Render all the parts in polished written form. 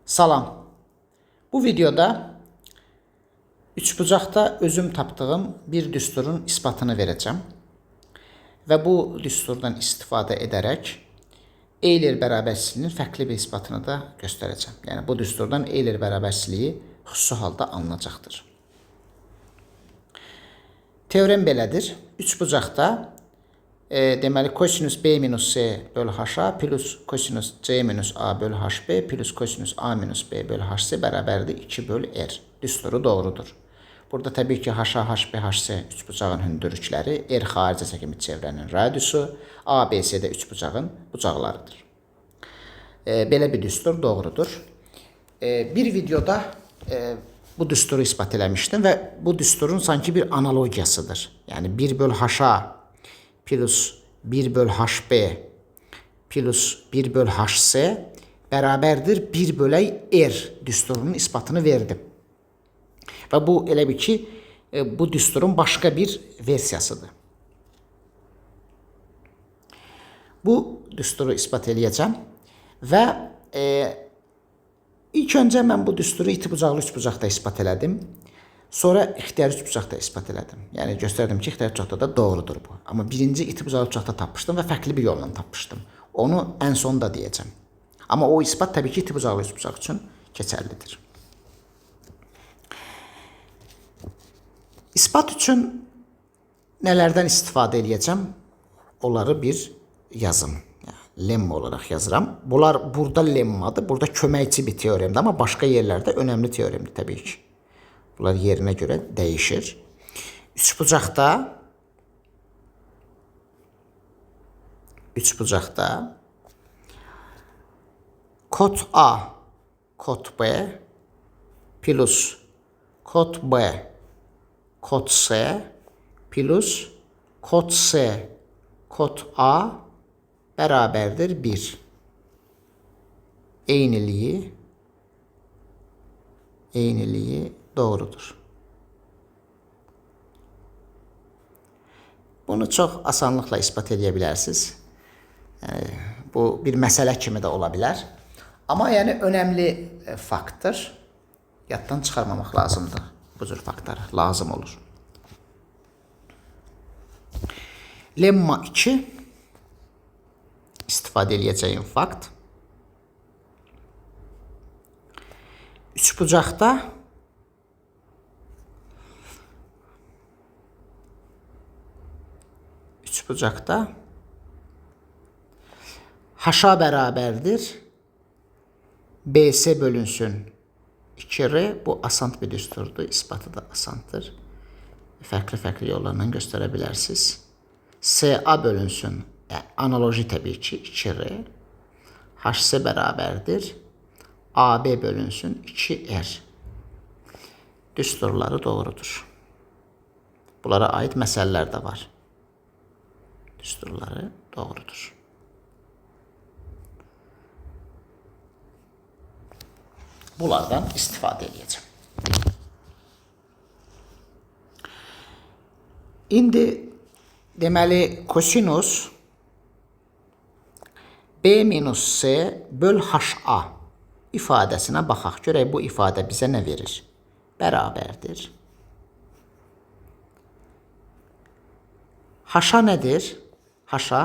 Salam. Bu videoda üçbucaqda özüm tapdığım bir düsturun isbatını verəcəm və bu düsturdan istifadə edərək Euler bərabərsizliyinin fərqli bir isbatını da göstərəcəm. Yəni bu düsturdan Euler bərabərsizliyi xüsusi halda alınacaqdır. Teorem belədir. Üçbucaqda deməli kosinus b minus c bölü h-a plus kosinus c minus a bölü hb plus kosinus a minus b bölü hc bərabərdir 2 bölü r. Düsturu doğrudur. Burada təbii ki h-a, hb, hc üçbucağın hündürlükləri, r xaricə çəkilmiş çevrənin radiusu, a, b, c də üçbucağın bucaqlarıdır. Belə bir düstur doğrudur. Bir videoda bu düsturu isbat eləmişdim və bu düsturun sanki bir analogiyasıdır. Yəni 1 bölü h-a plus 1 bölü hb plus 1 bölü hc bərabərdir 1 bölək r düsturunun isbatını verdim. Və bu elə bir ki, bu düsturun başqa bir versiyasıdır. Bu düsturu isbat eləyəcəm və ilk öncə mən bu düsturu itibucaqlı üçbucaqda isbat elədim. Sonra ixtiyari üçbucaqda ispat elədim. Yəni göstərdim ki, ixtiyari üçbucaqda da doğrudur bu. Amma birinci itibucaqlı üçbucaqda tapmışdım və fərqli bir yolla tapmışdım. Onu ən sonda deyəcəm. Amma o isbat təbii ki, itibucaqlı üçbucaq üçün keçərlidir. İsbat üçün nələrdən istifadə edəcəm? Onları bir yazım. Lemma olaraq yazıram. Bunlar burada lemmadır. Burada köməkçi bir teoremdir. Amma başqa yerlərdə önəmli teoremdir təbii ki. Bunlar yerinə görə dəyişir. Üçbucaqda kod A, kod B plus kod B, kod C plus kod C, kod A bərabərdir 1. Eyniliyi doğrudur. Bunu çox asanlıqla ispat edə bilərsiniz. Bu bir məsələ kimi də ola bilər. Amma yəni önəmli faktdır. Yaddan çıxarmamaq lazımdır. Bu cür faktlar lazım olur. Lemma 2 istifadə edəcəyim fakt. Üçbucaqda h-a bərabərdir bs bölünsün 2r. Bu asant bir düsturdur. İsbatı da asantdır. Fərqli yollarla göstərə bilərsiniz. sa bölünsün, yəni analoji təbii ki 2r. hc bərabərdir ab bölünsün 2r. Düsturları doğrudur. Bunlara aid məsələlər də var. Düsturları doğrudur. Bunlardan istifadə edəcəm. İndi deməli kosinus b minus c böl ha ifadəsinə baxaq. Görək bu ifadə bizə nə verir? Bərabərdir. H-a nədir? H-a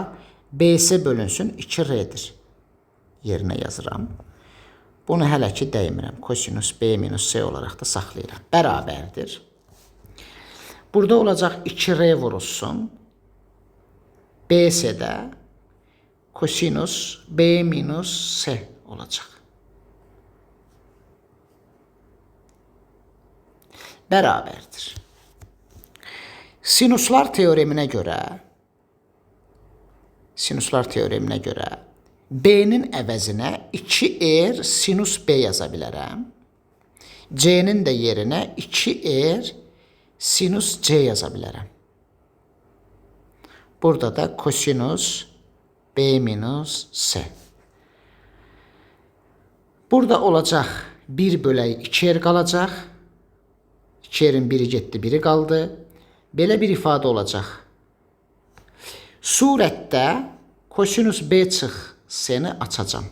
bs bölünsün 2r-dir. Yerinə yazıram. Bunu hələ ki dəymirəm. Kosinus b minus c olaraq da saxlayıram. Bərabərdir. Burada olacaq 2r vurulsun. bs-də kosinus b minus c olacaq. Bərabərdir. Sinuslar teoreminə görə b-nin əvəzinə 2r sinus b yaza bilərəm. C-nin də yerinə 2r sinus c yaza bilərəm. Burada da kosinus b minus c. Burada olacaq 1 bölək 2r qalacaq. 2r'in biri getdi, biri qaldı. Belə bir ifadə olacaq. Surətdə kosinus b çıx c-ni açacam.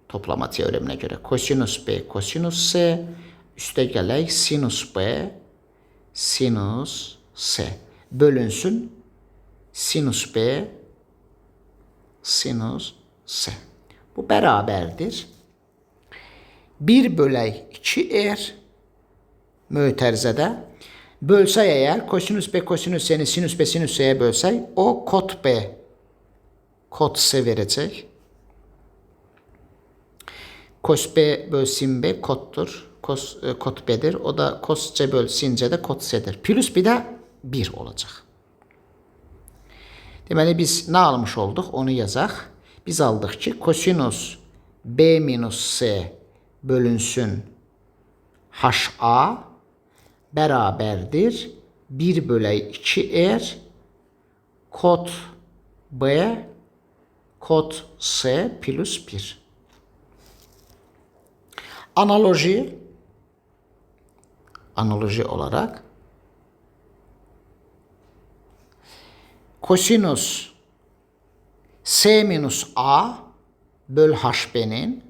toplama teoreminə görə. Kosinus B, kosinus C, üstə gələk sinus B, sinus C. Bölünsün sinus B, sinus C. Bu bərabərdir. 1 bölək 2R mötərizədə bölsək əgər, kosinus B, kosinus C-ni sinus B, sinus C-yə bölsək, o kot B, kot C verəcək. Kos B böl sin B kottur. Kot B'dir. O da kos C böl sin C de kot C'dir. Plus bir də 1 olacaq. Deməli biz nə almış olduq? Onu yazaq. Biz aldıq ki, kosinus B minus C bölünsün HA bərabərdir 1 bölək 2R kot B kot C plus 1. Analoji olarak kosinus C minus A böl HB'nin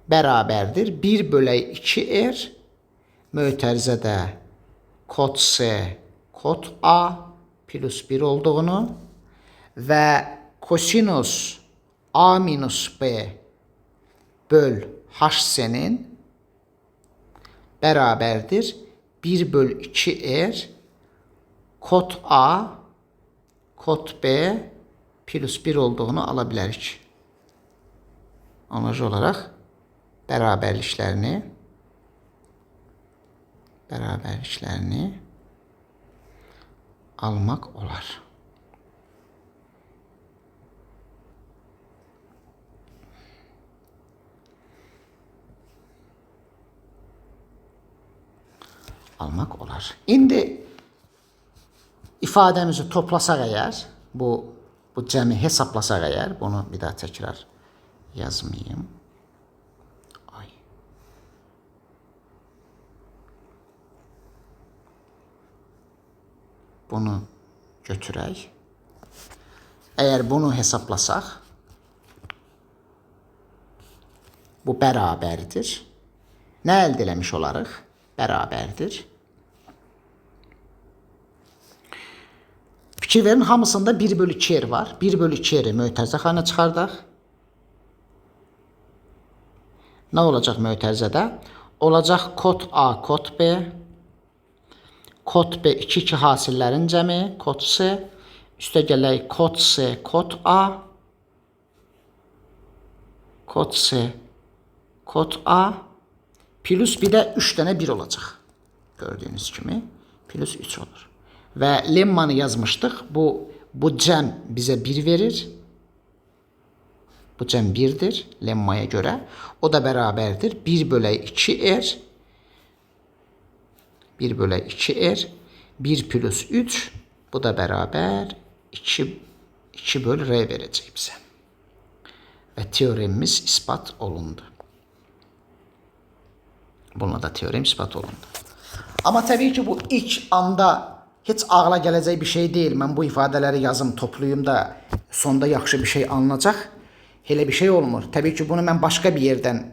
bərabərdir 1 bölək 2R mötərizədə kot C kot A plus 1 olduğunu və kosinus A minus B böl HC'nin bərabərdir 1 böl 2R kot A kot B plus 1 olduğunu ala bilərik. Analoji olaraq bərabərliklərini almaq olar. İndi ifademizi toplasaq əgər, bu cəmi hesablasaq əgər, bunu bir daha təkrar yazmayayım. Bunu götürək. Əgər bunu hesablasaq, bu bərabərdir. Nə əldə eləmiş olarıq? Bərabərdir. Fikir verin, hamısında 1 bölü 2R var. 1 bölü 2R'i mötərizə xanaya çıxardaq. Nə olacaq mötərizədə? Olacaq kot A, kot B. Kot B 2 hasillərin cəmi, kot C. Üstə gələk kot C, kot A. Kot C, kot A. Plus bir də 3 dənə 1 olacaq. Gördüyünüz kimi. Plus 3 olur. Və lemmanı yazmışdıq. Bu cəm bizə 1 verir. Bu cəm 1'dir lemmaya görə. O da bərabərdir 1 bölək 2R. 1 bölək 2R. 1 plus 3. Bu da bərabər 2 böl R verəcək bizə. Və teoremimiz ispat olundu. Bununla da teorem ispat olundu. Amma təbii ki, bu ilk anda heç ağla gələcək bir şey deyil. Mən bu ifadələri yazım, toplayım da sonda yaxşı bir şey alınacaq. Elə bir şey olmur. Təbii ki, bunu mən başqa bir yerdən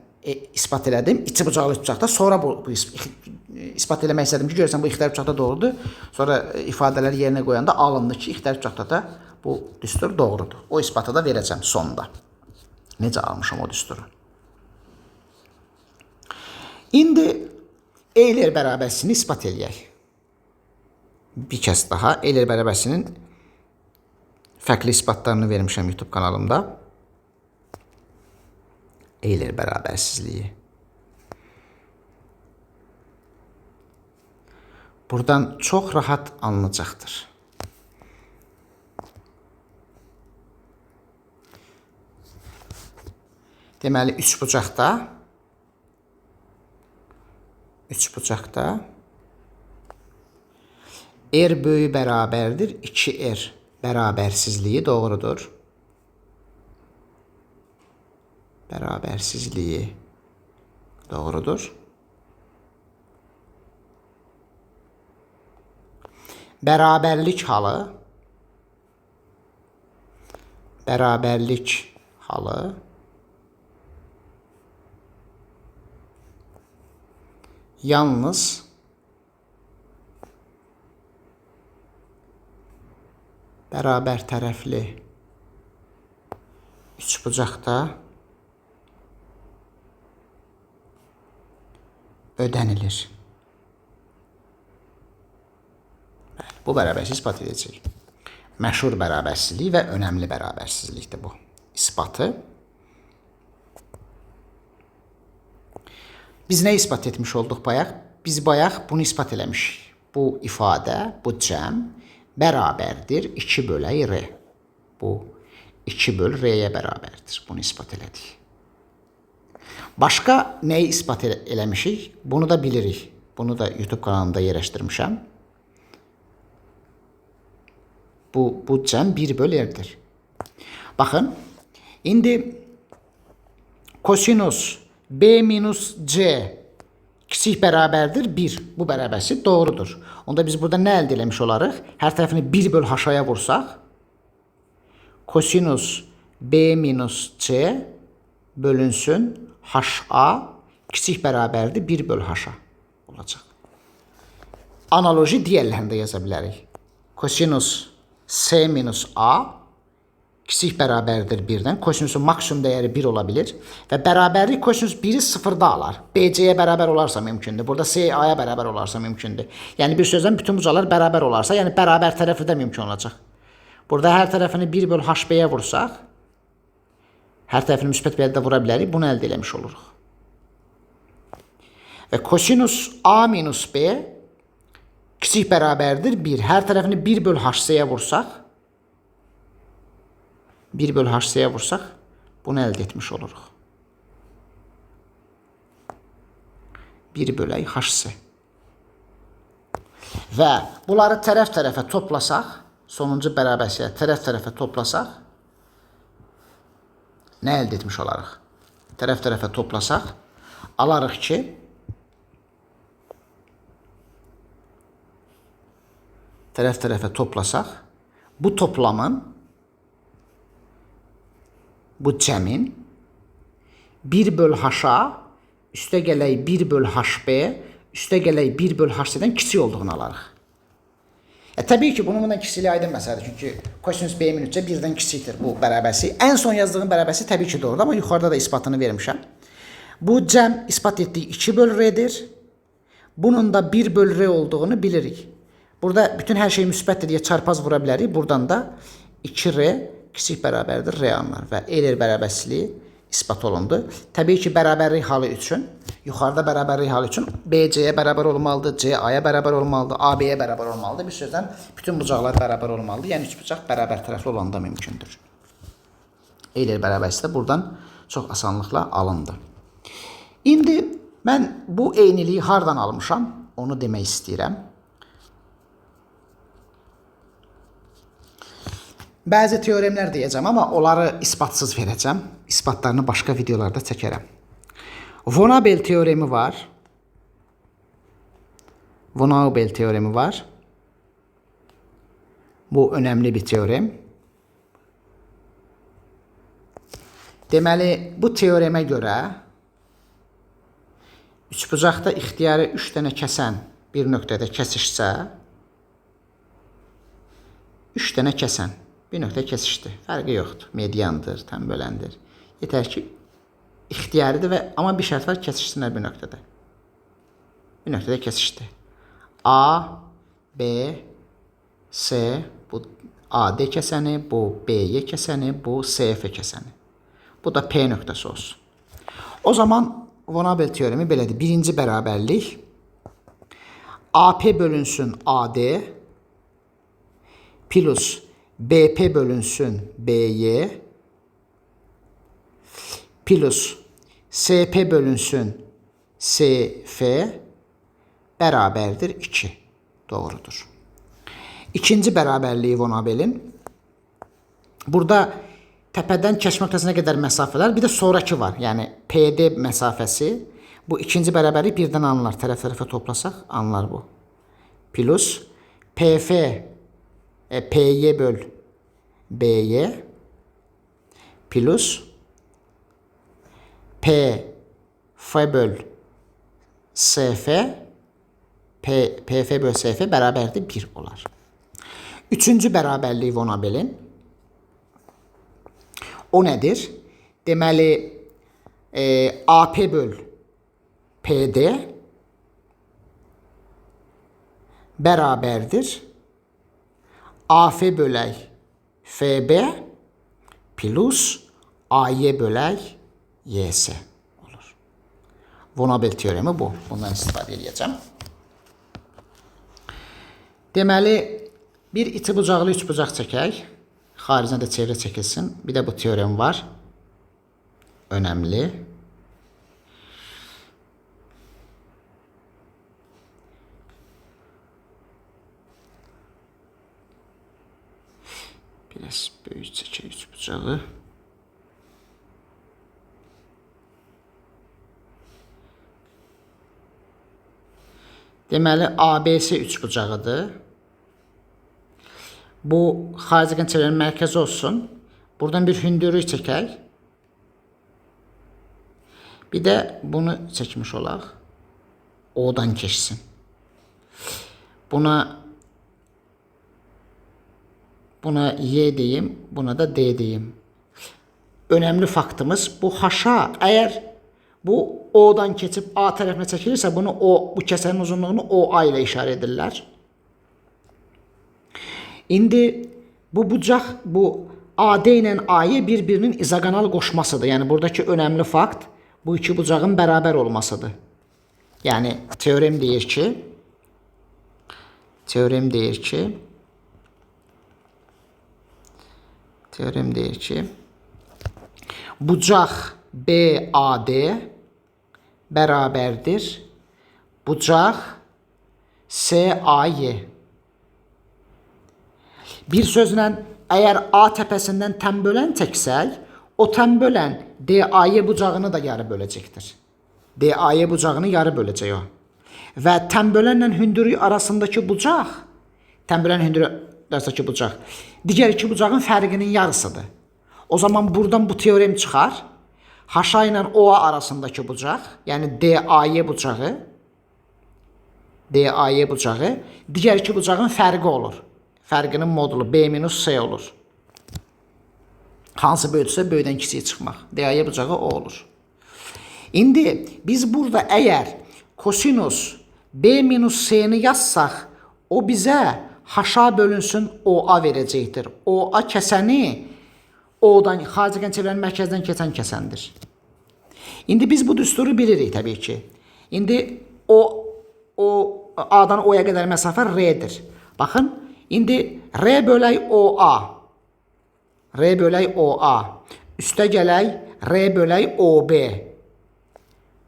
ispat elədim. İçi bucaqlı bucaqda. Sonra bu ispat eləmək istədim ki, görürsən bu ixtiyar bucaqda doğrudur. Sonra ifadələri yerinə qoyanda alındı ki, ixtiyar bucaqda da bu düstur doğrudur. O isbatı da verəcəm sonda. Necə almışam o düsturu. İndi Euler bərabərsini ispat eləyək. Bir kəs daha Euler bərabərsinin fərqli isbatlarını vermişəm YouTube kanalımda. Euler bərabərsizliyi. Buradan çox rahat alınacaqdır. Deməli, üçbucaqda R böyü bərabərdir 2R bərabərsizliyi doğrudur. Bərabərsizliyi doğrudur. Bərabərlik halı yalnız bərabər tərəfli üçbucaqda ödənilir. Bu bərabərsizlik ispat edəcək. Məşhur bərabərsizlik və önəmli bərabərsizlikdir bu isbatı. Biz nə ispat etmiş olduq bayaq? Biz bayaq bunu ispat eləmişik. Bu ifadə, bu cəm bərabərdir 2 bölək r. Bu 2 böl r-yə bərabərdir. Bunu ispat elədik. Başqa nəyi ispat eləmişik? Bunu da bilirik. Bunu da YouTube kanalımda yerləşdirmişəm. Bu cəm 1 böl r-dir. Baxın, indi kosinus b minus c kiçik bərabərdir 1. Bu bərabərsi doğrudur. Onda biz burada nə əldə eləmiş olarıq? Hər tərəfini 1 böl h-aya vursaq, kosinus b minus c bölünsün h-a kiçik bərabərdir 1 böl h-a olacaq. Analoji digərlərində yaza bilərik. Kosinus c minus a kiçik bərabərdir 1-dən. Kosinusun maksimum dəyəri 1 ola bilir. Və bərabərlik kosinus 1-i 0-da alar. B-C-yə bərabər olarsa mümkündür. Burada C-A-ya bərabər olarsa mümkündür. Yəni bir sözdən bütün bucaqlar bərabər olarsa, yəni bərabər tərəfi də mümkün olacaq. Burada hər tərəfini 1 böl HB-yə vursaq, hər tərəfini müsbət bir əldə vura bilərik. Bunu əldə eləmiş oluruq. Və kosinus A minus B kiçik bərabərdir 1. Hər tərəfini 1 böl HC-yə vursaq, 1 böl HC-yə vursaq, bunu əldə etmiş oluruq. 1 bölək HC. Və bunları tərəf-tərəfə toplasaq, sonuncu bərabərliyə tərəf-tərəfə toplasaq, nə əldə etmiş olarıq? Tərəf-tərəfə toplasaq, alarıq ki, tərəf-tərəfə toplasaq, bu toplamın, bu cəmin 1 böl h-a üstə gələk 1 böl hb üstə gələk 1 böl hc-dən kiçik olduğunu alarıq. Təbii ki, bunun kiçikliyi aydın məsələdir. Çünki kosinus b minus c 1-dən kiçikdir bu bərabərsi. Ən son yazdığım bərabərsi təbii ki, doğrudur, amma yuxarıda da isbatını vermişəm. Bu cəm isbat etdiyi 2 böl r-dir. Bunun da 1 böl r olduğunu bilirik. Burada bütün hər şey müsbətdir deyə çarpaz vura bilərik. Buradan da 2r kiçik bərabərdir r anlar və Euler bərabərsizliyi isbat olundu. Təbii ki, bərabərlik halı üçün, yuxarıda bərabərlik halı üçün BC-yə bərabər olmalıdır, CA-ya bərabər olmalıdır, AB-yə bərabər olmalıdır. Bir sözdən bütün bucaqlar bərabər olmalıdır. Yəni, 3 bucaq bərabər tərəfli olanda mümkündür. Euler bərabərsizliyi buradan çox asanlıqla alındı. İndi mən bu eyniliyi hardan almışam, onu demək istəyirəm. Bəzi teoremlər deyəcəm, amma onları isbatsız verəcəm. İsbatlarını başqa videolarda çəkərəm. Von Abel teoremi var. Von Abel teoremi var. Bu önəmli bir teorem. Deməli, bu teoremə görə üçbucaqda ixtiyarı 3 dənə kəsən bir nöqtədə kəsişsə, 3 dənə kəsən bir nöqtə kesişdi. Fərqi yoxdur. Mediandır, tam böləndir. Yetər ki, ixtiyaridir və amma bir şərt var, kesişsinlər bir nöqtədə. Bir nöqtədə kesişdi. A, B, C, bu AD kəsəni, bu BY kəsəni, bu CF kəsəni. Bu da P nöqtəsi olsun. O zaman Von Abel teoremi belədir. Birinci bərabərlik AP bölünsün AD plus BP bölünsün BY plus SP bölünsün SF bərabərdir 2. Doğrudur. İkinci bərabərliyi Von Abel'in. Burada təpədən kəşf nöqtəsinə qədər məsafələr, bir də sonraki var. Yəni PD məsafəsi. Bu ikinci bərabərlik birdən alınır. Tərəf-tərəfə toplasaq alınır bu. Plus PF PY böl BY plus F böl SF PF böl SF bərabərdir 1 olar. Üçüncü bərabərliyi Von Abel'in. O nədir? Deməli, AP böl PD bərabərdir AF bölək FB plus AY bölək YS olur. Von Abel teoremi bu. Bundan istifadə edəcəm. Deməli, bir iti bucaqlı üç bucaq çəkək. Xaricinə də çevrə çəkilsin. Bir də bu teorem var. Önemli. Biraz böyük çəkək üç bucağı. Deməli, ABS üç bucağıdır. Bu, xarici çevrənin mərkəzi olsun. Buradan bir hündürlük çəkək. Bir də bunu çəkmiş olaq. O'dan keçsin. Buna Y deyim, buna da D deyim. Önemli faktımız bu haşa. Eğer bu O'dan keçib A tərəfinə çəkilirsə, bunu bu kəsənin uzunluğunu OA ilə işarə edirlər. İndi bu bucaq, bu AD ilə A'yı bir-birinin izogonal qoşmasıdır. Yəni buradakı önemli fakt bu iki bucağın bərabər olmasıdır. Yəni teorem deyir ki bucaq BAD bərabərdir bucaq SAY. Bir sözlə, əgər A təpəsindən təm bölən çəksək, o təm bölən DAY bucağını da yarı böləcəkdir. DAY bucağını yarı böləcək o. Və təm bölənlə hündürlük arasındakı bucaq, digər iki bucağın fərqinin yarısıdır. O zaman buradan bu teorem çıxar. Haşa ilə OA arasındakı bucaq, yəni DAY bucağı, digər iki bucağın fərqi olur. Fərqinin modulu B-S olur. Hansı böyüdürsə böyüdən kiçiyə çıxmaq. DAY bucağı o olur. İndi biz burada əgər kosinus B-S-ni yazsaq, o bizə haşa bölünsün OA verəcəkdir. OA kəsəni O'dan, xarici çevrənin mərkəzdən keçən kəsəndir. İndi biz bu düsturu bilirik təbii ki. İndi A'dan O'ya qədər məsafə R'dir. Baxın, indi R bölək OA. Üstə gələk R bölək OB.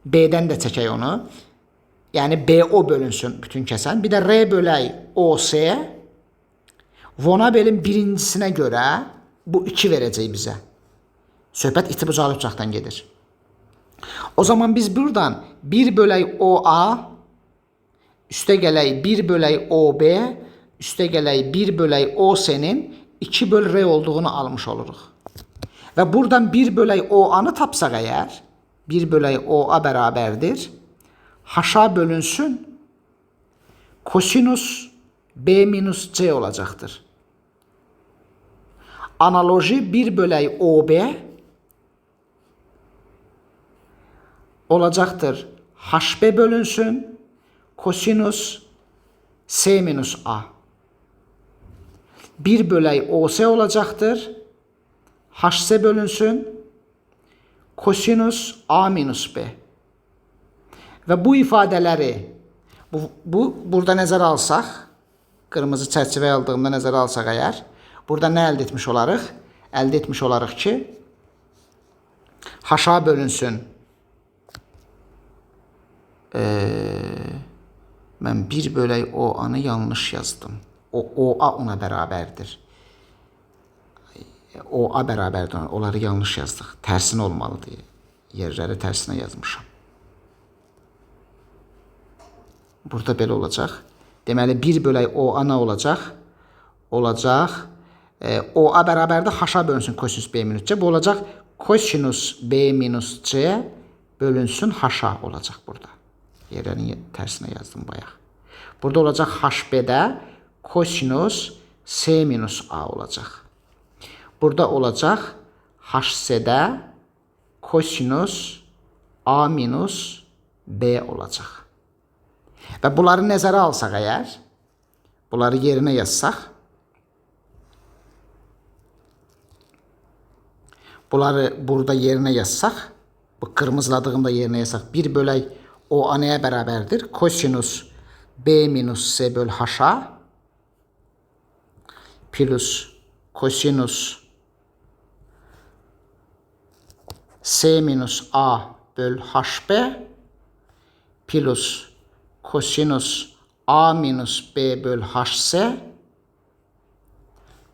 B'dən də çəkək onu. Yəni BO bölünsün bütün kəsən. Bir də R bölək OS. Von Abel'in birincisinə görə bu 2 verəcək bizə. Söhbət iti bucaqlı bucaqdan gedir. O zaman biz buradan 1 bölək OA, üstə gələk 1 bölək OB, üstə gələk 1 bölək OS'nin 2 böl R olduğunu almış oluruq. Və buradan 1 bölək OA-nı tapsaq əgər, 1 bölək OA bərabərdir, haşa bölünsün kosinus B-C olacaqdır. Analoji 1 bölək OB olacaqdır. HB bölünsün kosinus S-A. 1 bölək OS olacaqdır. HS bölünsün kosinus A-B. Və bu ifadələri burada nəzərə alsaq, qırmızı çərçivə aldığımda nəzərə alsaq əgər, burada nə əldə etmiş olarıq? Əldə etmiş olarıq ki, haşa bölünsün. Mən 1 bölək OA-nı yanlış yazdım. OA ona bərabərdir. OA bərabərdir. Onları yanlış yazdıq. Tərsinə olmalıdır. Yerləri tərsinə yazmışam. Burada belə olacaq. Deməli 1 bölək OA nə olacaq? Olacaq. OA bərabərdir haşa bölünsün kosinus B-C. Bu olacaq kosinus B-C bölünsün haşa olacaq burada. Yerinin tərsinə yazdım bayaq. Burada olacaq HB-də kosinus S minus A olacaq. Burada olacaq HC-də kosinus A minus B olacaq. Və bunları nəzərə alsaq əgər, bunları yerinə yazsaq, bunları burada yerinə yazsaq, bu qırmızıladığımda yerinə yazsaq, 1 bölək OA nəyə bərabərdir? Kosinus B minus C böl H-a plus kosinus C minus A böl HB plus kosinus A minus B böl HC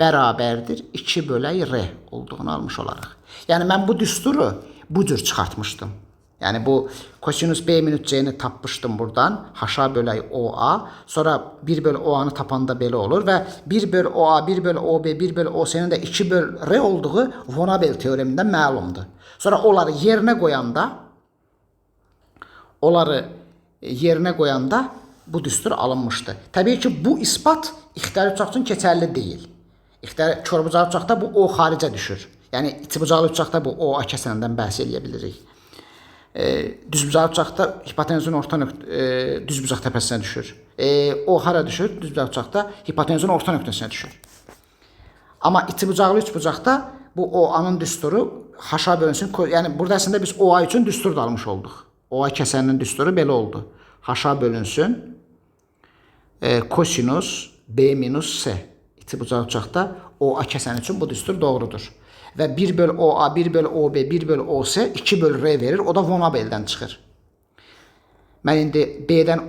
bərabərdir 2 bölək R olduğunu almış olaraq. Yəni mən bu düsturu bu cür çıxartmışdım. Yəni bu kosinus B minus C-ni tapmışdım buradan. H bölək OA. Sonra 1 böl OA-nı tapanda belə olur və 1 böl OA, 1 böl OB, 1 böl OC-nin də 2 böl R olduğu Von Abel teoremindən məlumdur. Sonra onları yerinə qoyanda bu düstur alınmışdı. Təbii ki, bu isbat ixtiyari uçaq üçün keçərli deyil. İxtiyari körbucaqlı uçaqda bu O xaricə düşür. Yəni içibucaqlı uçaqda bu OA kəsənindən bəhs edə bilirik. Düzbucaqlı uçaqda hipotenuzun orta düzbucaq təpəsinə düşür. O hara düşür? Düzbucaqlı uçaqda hipotenuzun orta nöqtəsinə düşür. Amma içibucaqlı üçbucaqda bu OA-nın düsturu H-a bölünsün. Yəni burada əslində biz OA üçün düstur da almış olduq. OA kəsəninin düsturu belə oldu. H-a bölünsün kosinus B minus C. İçibucaqlı uçaqda OA kəsəni üçün bu düstur doğrudur. Və 1 böl OA, 1 böl OB, 1 böl OC 2 böl R verir. O da Von Abel'dən çıxır. Mən indi B-dən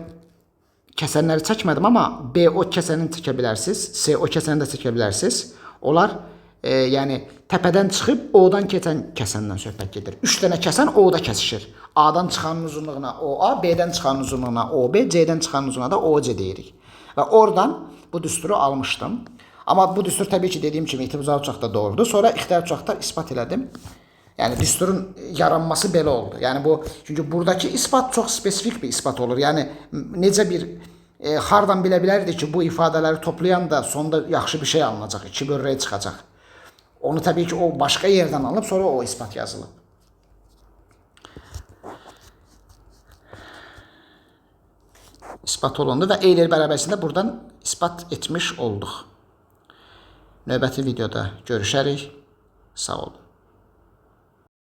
kəsənləri çəkmədim, amma BO kəsənini çəkə bilərsiniz. CO kəsənini də çəkə bilərsiniz. Onlar yəni təpədən çıxıb O-dan keçən kəsəndən söhbət gedir. 3 dənə kəsən O-da kəsişir. A-dan çıxanın uzunluğuna OA, B-dən çıxanın uzunluğuna OB, C-dən çıxanın uzunluğuna da OC deyirik. Və oradan bu düsturu almışdım. Amma bu düstur təbii ki, dediyim kimi itibucaqlı uçaqda doğrudur. Sonra ixtiyari uçaqda ispat elədim. Yəni düsturun yaranması belə oldu. Yəni bu, çünki buradakı ispat çox spesifik bir ispat olur. Yəni necə bir hardan bilə bilərdik ki, bu ifadələri toplayan da sonda yaxşı bir şey alınacaq, 2 böl R çıxacaq. Onu təbii ki, o başqa yerdən alınıb, sonra o ispat yazılıb. İspat olundu və Euler bərabərisində buradan ispat etmiş olduq. Növbəti videoda görüşərik. Sağ olun.